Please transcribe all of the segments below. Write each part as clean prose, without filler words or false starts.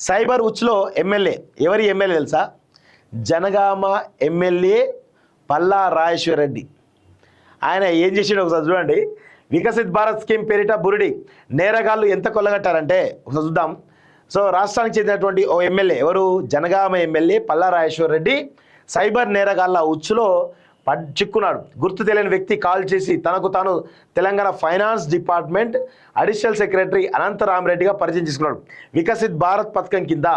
Cyber ఉచ్లో MLA ఎవరి MLA తెలుసా? Janagama MLA Palla Rajeshwar Reddy. ఆయన ఏం చేసిండు ఒకసారి చూడండి. వికసిత్ భారత్ స్కీమ్ పేరిట బురిడి నేరగాళ్ళు ఎంత కొల్లగట్టారంటే ఒకసారి చూద్దాం. సో రాష్ట్రానికి చెందినటువంటి ఓ ఎమ్మెల్యే, ఎవరు? జనగామ ఎమ్మెల్యే పల్లా రాజేశ్వర్ రెడ్డి సైబర్ నేరగాళ్ళ ఉచ్చులో చిక్కున్నాడు. గుర్తు తెలియని వ్యక్తి కాల్ చేసి తనకు తాను Telangana finance department additional secretary అనంతరామరెడ్డిగా పరిచయం చేసుకున్నాడు. వికసిత్ భారత్ పథకం కింద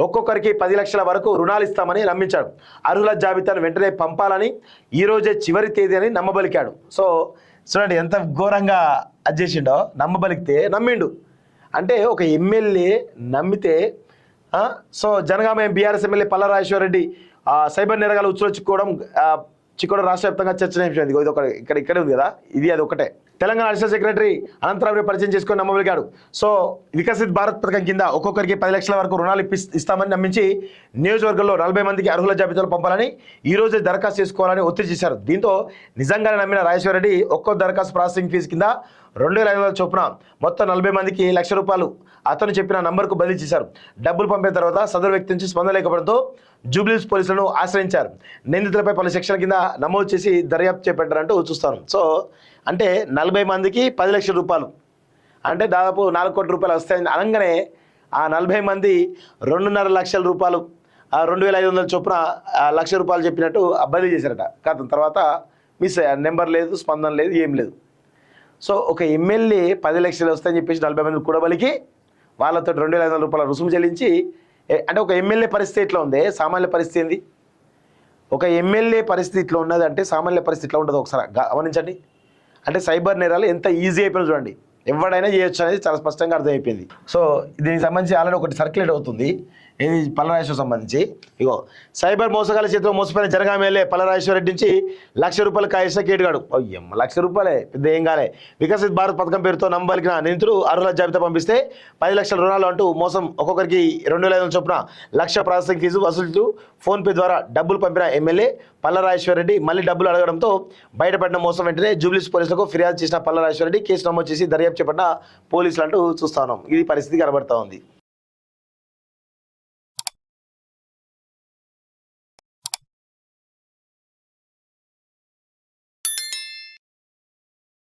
ఒక్కొక్కరికి 10 లక్షల వరకు రుణాలు ఇస్తామని నమ్మించాడు. అర్హుల జాబితాను వెంటనే పంపాలని, ఈరోజే చివరి తేదీ అని నమ్మబలికాడు. సో చూడండి ఎంత ఘోరంగా అది చేసిండో. నమ్మబలికితే నమ్మిండు అంటే ఒక ఎమ్మెల్యే నమ్మితే. So Jangaon BRS MLA Palla Rajeshwar Reddy cyber నేరగాల ఉచ్చులో చిక్కోవడం రాష్ట్ర వ్యాప్తంగా చర్చనీయాంశం. ఇది ఒక ఇక్కడే ఉంది కదా, ఇది అది ఒకటే. తెలంగాణ అడిషనల్ సెక్రటరీ అనంతరావు పరిచయం చేసుకొని నమ్మబలిగాడు. సో వికసిత్ భారత్ పథకం కింద ఒక్కొక్కరికి 10 లక్షల వరకు రుణాలు ఇస్తామని నమ్మించి నియోజకవర్గంలో 40 మందికి అర్హుల జాబితాలు పంపాలని, ఈ రోజే దరఖాస్తు చేసుకోవాలని ఒత్తిడి చేశారు. దీంతో నిజంగానే నమ్మిన రాజేశ్వర రెడ్డి ఒక్కో దరఖాస్తు ప్రాసెసింగ్ ఫీజు కింద 2500 చొప్పున మొత్తం 40 మందికి ₹1,00,000 అతను చెప్పిన నంబర్కు బదిలీ చేశారు. డబ్బులు పంపిన తర్వాత సదరు వ్యక్తి నుంచి స్పందన లేకపోవడంతో జూబ్లీస్ పోలీసులను ఆశ్రయించారు. నిందితులపై పలు సెక్షన్ల కింద నమోదు చేసి దర్యాప్తు చేపట్టారంటూ చూస్తాను. సో అంటే 40 మందికి ₹10 లక్షలు అంటే దాదాపు ₹4 కోట్ల వస్తాయని అనగానే ఆ 40 మంది ₹2.5 లక్షల 2,500 చొప్పున ₹1,00,000 చెప్పినట్టు బదిలీ చేశారట. కాదు తర్వాత మిస్ అయ్యారు. నెంబర్ లేదు, స్పందన లేదు, ఏం లేదు. సో ఒక ఎమ్మెల్యే 10 లక్షలు వస్తాయని చెప్పేసి 40 మంది కూడబలికి వాళ్ళతో ₹2,500 రుసుము చెల్లించి, అంటే ఒక ఎమ్మెల్యే పరిస్థితి ఎట్లా ఉంది, సామాన్య పరిస్థితి ఏంది? ఒక ఎమ్మెల్యే పరిస్థితి ఇట్లా ఉన్నది అంటే సామాన్య పరిస్థితి ఇట్లా ఉండదు ఒకసారి గమనించండి. అంటే సైబర్ నేరాలు ఎంత ఈజీ అయిపోయింది చూడండి. ఎవడైనా చేయొచ్చు అనేది చాలా స్పష్టంగా అర్థమైపోయింది. సో దీనికి సంబంధించి ఆల్రెడీ ఒకటి సర్క్యులేట్ అవుతుంది. ఇది పల్లరాజేశ్వర్ సంబంధించి. ఇగో సైబర్ మోసగాల చేతిలో మోసపోయిన జనగామ ఎమ్మెల్యే పల్లరాజేశ్వర రెడ్డి నుంచి ₹1,00,000 కాయేసిన కేటుగాడు. అయ్యమ్మ ₹1,00,000 పెద్ద ఏం కాలే. వికసిత్ భారత్ పథకం పేరుతో నమ్మబలికిన నిందితుడు అర్హుల జాబితా పంపిస్తే 10 లక్షల రుణాలు అంటూ మోసం, ఒక్కొక్కరికి 2,500 చొప్పున ₹1,00,000 ప్రాసెసింగ్ ఫీజు వసూలు ఫోన్పే ద్వారా డబ్బులు పంపిన ఎమ్మెల్యే పల్లరాజేశ్వర రెడ్డి మళ్ళీ డబ్బులు అడగడంతో బయటపడిన మోసం వెంటనే జూబ్లీస్ పోలీసులకు ఫిర్యాదు చేసిన పల్లరాజేశ్వర రెడ్డి కేసు నమోదు చేసి దర్యాప్తు చేపట్టిన పోలీసులు అంటూ చూస్తా ఉన్నాం. ఇది పరిస్థితి కనబడతా ఉంది.